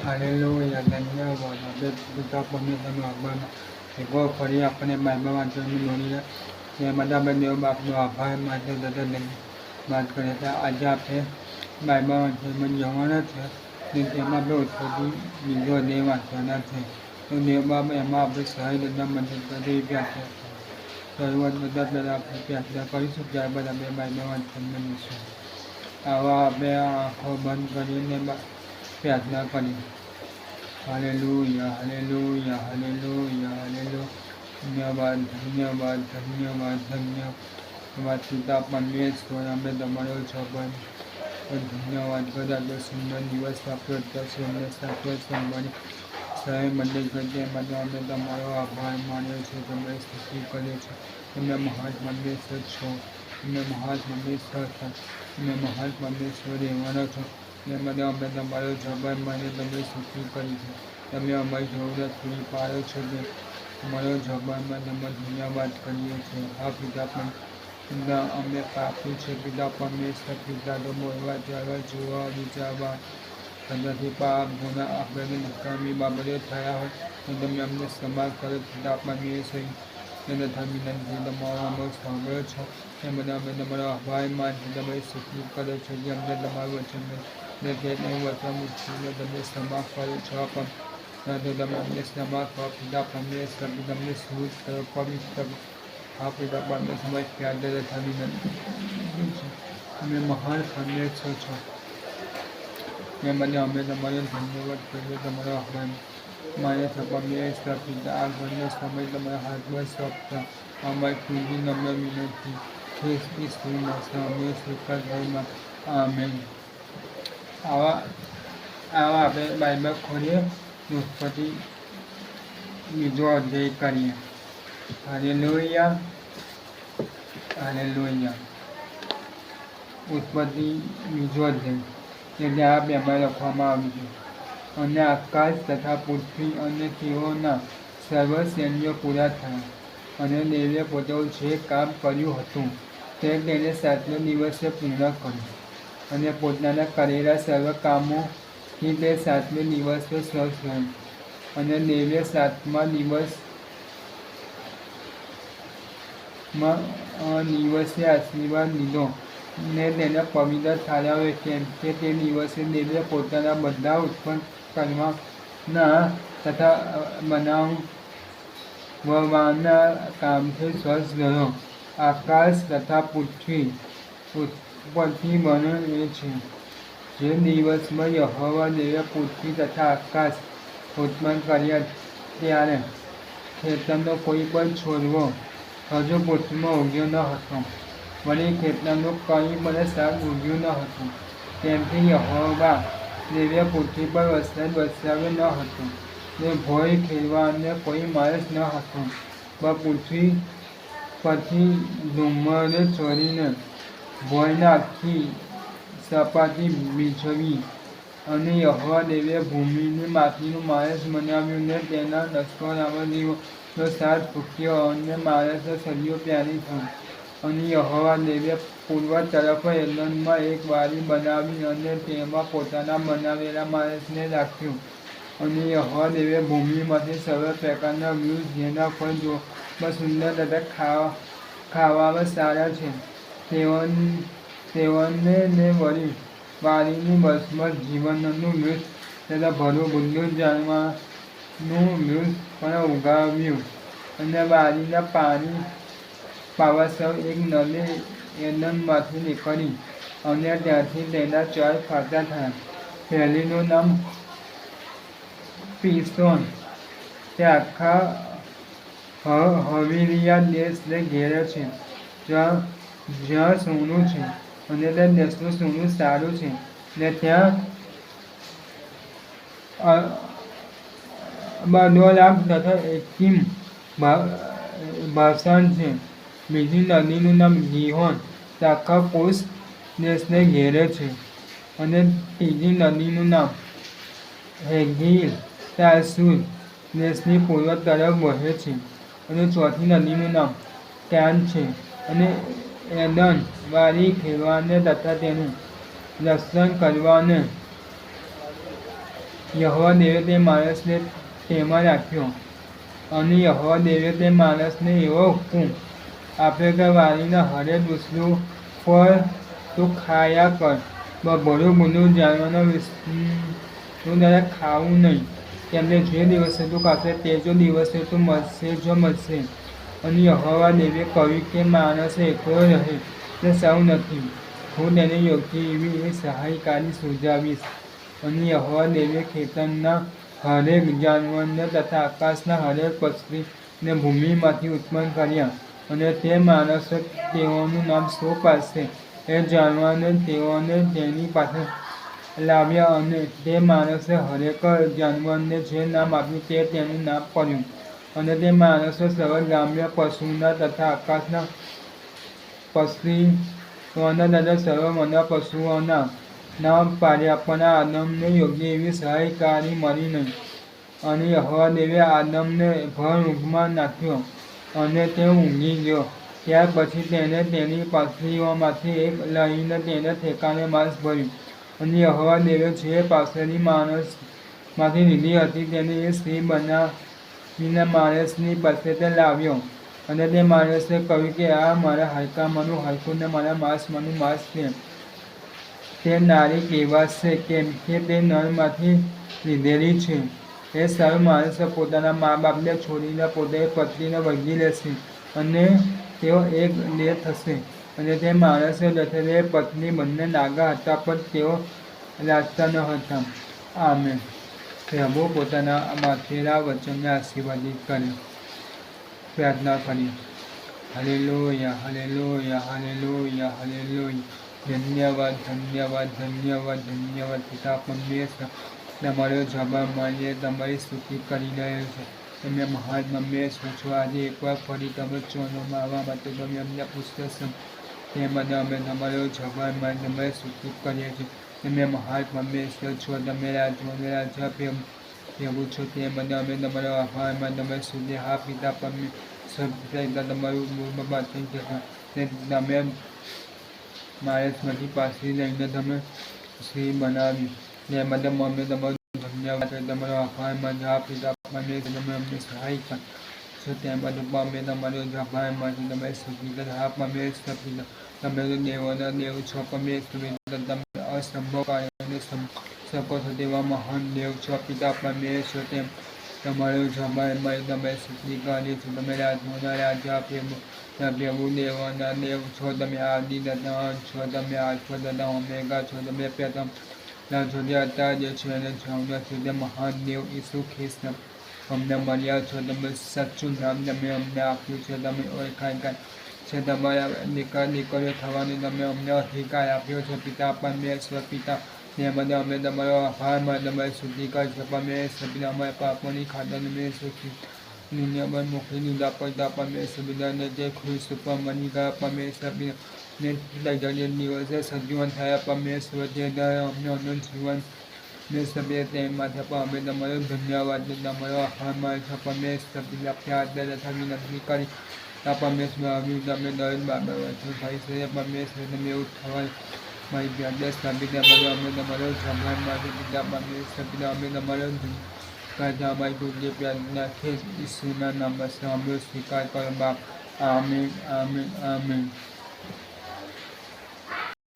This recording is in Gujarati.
હાલેલુયા, ધન્યવાદ. આપણે પિતા પરમેશ્વરનો આભાર ભેગો ફરી આપણે બાઇબલ વાંચવાની દોડીને તે બધા આપણે દેવ બાપનો આભાર માટે વાત કરીએ છીએ. આજે આપણે બાઇબલ વાંચવામાં જવાના છે ને તેમાં આપણે ઉત્પત્તિ બીજો દેવ વાંચવાના છે. તો દેવ બાપ એમાં આપણે સહાય બધા મદદ કરી પ્રાર્થના શરૂઆત બધા પહેલાં આપણે પ્રાર્થના કરીશું, ત્યારબાદ આપણે બાઇબલ વાંચવામાં જઈશું. આવા આપણે આંખો બંધ કરીને પ્રાર્થના કરી. Hallelujah, hallelujah, hallelujah, hallelujah. ધન્યવાદ, ધન્યવાદ, ધન્યવાદ, ધન્યવાદ. પિતા પરમેશ્વર, અમે તમારો છોકરો ધન્યવાદ કરો. આપણો સુંદર દિવસ આપ્યો, અત્યાર સુંદર સાથે સંભાળી સહાય મદદ કરી માટે અમે તમારો આભાર માન્યો છે. તમે સ્તુતિ કર્યો છે. તમે મહાન પરમેશ્વર છો. તમે મહાન પરમેશ્વર છો. તમે મહાન પરમેશ્વર રહેવાનો છો. એ માટે અમે તમારો જવાબ માટે તમે સ્તુતિ કરી છે. તમે અમારી જરૂરત પૂરી પાડો છો કે અમારો જવાબમાં તમે ધન્યવાદ કરીએ છીએ. આ પિતા પણ પિતા અમે પાપી છે. પિતા પરમેશ્વર, પિતા તો બોલવા ચાલવા જોવા વિચારવા કદાચથી પાપ ગુના આપણે નકામી બાબતો થયા હોય તો તમે અમને ક્ષમા કરો. પિતા પરમેશ્વર તથા વિનંતી તમારો અમો સાંભળો છો. એ બધા અમે તમારો આભાર માનીએ. તમે સ્તુતિ કરો છો કે અમને તમારું વચન વચન મૂકીને તમે ક્ષમા કરો છો. પણ તો તમે અમને ક્ષમા કરો. પિતા પરમેશ્વર, તમને શુદ્ધ કરો, પવિત્ર. આ પિતા પરમેશ્વર પ્યાર તથા વિનંતી છે. તમે મહાન પરમેશ્વર છો. એ મને અમે તમારો ધન્યવાદ કરીએ. તમારો આભાર માને છે. પરમેશ્વર પિતા, આ ઘરનો સમય તમારા હાથમાં સોંપતા અમારી પૂરી નમ્ર વિનંતી અમે સ્વીકાર કરીમાં. આમેન. આવા આપણે બાઇબલ ખોલીએ, ઉત્પત્તિ બીજો અધ્યાય કરીએ. Hallelujah, hallelujah. ઉત્પત્તિ બીજો અધ્યાય એટલે આ બેમાં લખવામાં આવ્યું છે. અને આકાશ તથા પૃથ્વી અને તેઓના સર્વ સૈન્યો પૂરા થયા. અને દેવે પોતાનું જે કામ કર્યું હતું તે તેને 7મે દિવસે પૂર્ણ કર્યું. અને પોતાના કરેલા સર્વ કામોથી તે 7મે દિવસે સ્વસ્થ થયું. અને દેવે 7મા દિવસે આશીર્વાદ લીધો ને તેને પવિત્ર ઠરાવ્યો, કેમ કે તે દિવસે દેવે પોતાના બધા ઉત્પન્ન કરવાના તથા બનાવવાના કામથી સ્વસ્થ રહ્યો. આકાશ તથા પૃથ્વી ઉત્પત્તિ વર્ણન છે. જે દિવસમાં યહોવા દેવે પૃથ્વી તથા આકાશ ઉત્પન્ન કર્યા ત્યારે ખેતરનો કોઈ પણ છોડવો હજુ પૃથ્વીમાં ઉગ્યો ન હતો. વળી ખેતરનું કંઈ પણ શાક ઉગ્યું ન હતું. તેમથી યહોવા દેવે પૃથ્વી પર વરસાદ વરસાવ્યો ન હતો ને ભોંય ખેડવાને કોઈ માણસ ન હતો. પણ પૃથ્વી પરથી ધુમ્મરે ચોરીને ભોંયને આખી સપાટી ભીંજવી. અને યહોવા દેવે ભૂમિની માટીનું માણસ બનાવ્યું ને તેના નસકોરામાં દીવનો સાથ ફૂંક્યો અને માણસ સળીઓ પ્યારી થયો. અને યહોવા દેવે પૂર્વ તરફ એદનમાં એક વાડી બનાવી અને તેમાં પોતાના બનાવેલા માણસને રાખ્યું. અને યહોવા દેવે ભૂમિમાંથી સર્વ પ્રકારના વૃક્ષ જેના ફળ જોવામાં સુંદર તથા ખાવામાં સારા છે તેઓને ને વળી વાડીની વશમાં જીવનનું વૃક્ષ તથા ભલું બુદ્ધિ જાણવાનું વૃક્ષ પણ ઉગાવ્યું. અને વાડીના પાણી પાવા સૌ એક નદી એદનમાંથી નીકળી અને ત્યાંથી તેના 4 ફાટા થયા. પહેલીનું નામ પીશોન. તે આખા હવીરિયા દેશને ઘેરે છે, જ્યાં સોનું છે. અને તે દેશનું સોનું સારું છે ને ત્યાં બદોલામ તથા એકીમ ભાષાણ છે. બીજી નદીનું નામ ગિહોન. તે આખા કુશ દેશને ઘેરે છે. અને ત્રીજી નદીનું નામ હેગીલ. તે આસુર દેશની પૂર્વ તરફ વહે છે. અને ચોથી નદીનું નામ ક્યાન છે. અને એદન વાડી ખેડવાને તથા તેનું રક્ષણ કરવાને યહોવા દેવે તે માણસને તેમાં રાખ્યો, અને યહોવા દેવે તે માણસને એવો હુકમ આપ્યો કે વાડીના હરે વૃક્ષનું ફળ તું ખાયા કર, બપોરું ગુનું જાણવાનો તારે ખાવું નહીં, તેમને જે દિવસે તું ખાશે તે જો દિવસે તું મળશે. અને યહોવા દેવે કહ્યું કે માણસ એકલો રહે તે સૌ નથી, હું તેને યોગ્ય એવી સહાયકારી સુજાવીશ. અને યહોવા દેવે ખેતરના હરેક જાનવરને તથા આકાશના હરેક પક્ષીને ભૂમિમાંથી ઉત્પન્ન કર્યા, અને તે માણસે તેઓનું નામ શું પાડશે એ જાણવાને તેઓને તેની પાસે લાવ્યા. અને તે માણસે હરેક જાનવરને જે નામ આપ્યું તે તેનું નામ પડ્યું. અને તે માણસે સર્વ ગ્રામ્ય પશુના તથા આકાશના પક્ષીઓના તથા સર્વ વન્ય પશુઓના નામ પાડ્યા, પણ આદમને યોગ્ય એવી સહાયકારી મળી નહીં. અને યહોવા દેવે આદમને ભર ઊંઘમાં નાખ્યો, અને તે ઊંઘી ગયો. ત્યાર પછી તેણે તેની પાસળીઓમાંથી એક લઈને તેને ઠેકાણે માંસ ભર્યું. અને યહોવા દેવે જે પાસળી માણસમાંથી લીધી હતી તેને એ સ્ત્રી બનાવીને માણસની પાસે તે લાવ્યો. અને તે માણસે કહ્યું કે આ મારા હાડકામાંનું હાડકું ને મારા માંસમાંનું માંસ છે. તે નારી કહેવાશે, કેમ કે તે નરમાંથી લીધેલી છે. એ સારું માણસ પોતાના મા બાપને છોડીને પોતાની પત્નીને વળગી લેશે, અને તેઓ એક દેહ થશે. અને તે માણસે તથા પત્ની બંને નાગા હતા, પણ તેઓ લાજતા ન હતા. આમેન. પ્રભુ પોતાના માથેલા વચનને આશીર્વાદિત કરે. પ્રાર્થના કરીએ. Hallelujah, hallelujah, hallelujah, hallelujah. ધન્યવાદ, ધન્યવાદ, ધન્યવાદ, ધન્યવાદ પિતા પરમેશ્વર. તમારો જવાબ માનીએ તમારી સ્તુતિ કરી રહ્યો છે. તમે મહાન પરમેશ્વર છો. આજે એકવાર ફરી તમે ચોરમાં આવવા માટે તમે અમને પૂછશો, તે મને અમે તમારો જવાબ માની તમારી સ્તુતિ કરીએ છીએ. તમે મહાન પરમેશ્વર છો. તમે રાજા પ્રભુ છો. તે મને અમે તમારો આભાર માની તમારી સ્તુતિ. હા પિતા પરમેશ્વર, પિતા તમારું બાબા થઈ જશે. તમે માણસમાંથી પાછી લઈને તમે સ્ત્રી બનાવી. તે માટે અમે તમારો ધન્યવાદ કરી તમારો આભાર માની. હા પિતા પરમેશ્વર, તમે અમને સહાય કરશો. તે માટે અમે તમારો આભાર માની તમારી સ્તુતિ કરી. હા પરમેશ્વર પિતા, તમે તો દેવોના દેવ છો. પરમેશ્વર પિતા, તમે અસંભવ કાર્યોને શકો છો તેવા મહાન દેવ છો. પિતા પરમેશ્વર, તેમ તમારો જવાબ મારી તમે સ્તુતિ કરી છે. તમે રાજોના રાજા પ્રભુ દેવોના દેવ છો. તમે આદિ તથા અંત છો. તમે આલ્ફા તથા ઓમેગા છો. તમે પ્રથમ છો જે અત્યારે જે છે અને જવના છે તે મહાન દેવ ઈસુ ખ્રિસ્ત અમને મળ્યા છો. તમે સાચું નામ તમે અમને આપ્યું છે. તમે ઓળખાય છે. તમારા દીકરીઓ થવાની તમે અમને અધિકાર આપ્યો છે. પિતા પરમેશ્વર પિતા, તે બધા અમે તમારો આભાર માની તમારી સ્તુતિ કરી છે. પરમેશ્વર પિતા, અમારા પાપોની ખાતર તમે દુનિયા પર મોકલી દીધા. પિતા પરમેશ્વર પિતાને જે ખુશ ઉપર મળી ગયા. પરમેશ્વર પિતા ને દિવસે સજીવન થયા. પરમેશ્વર તે અમને અનંત જીવન મેં તે માટે પણ અમે તમારો ધન્યવાદ તમારો આભાર માને છે. પરમેશ્વર પિતા, પ્રાર્થના તથા વિનંતી કરી પરમેશ્વર આવ્યું તમે દરેક બાબત વચન થઈ છે. પરમેશ્વર તમે એવું થવા મારી પ્રાર્થના સ્થાપિત બધો અમે તમારો જવાબ માટે પિતા પરમેશ્વર પિતા, અમે તમારો કરતા અમારી ટૂંકી પ્રાર્થના છે. ઈસુના નામમાં સાંભળો, સ્વીકાર કરો બાપ. Amen, amen, amen.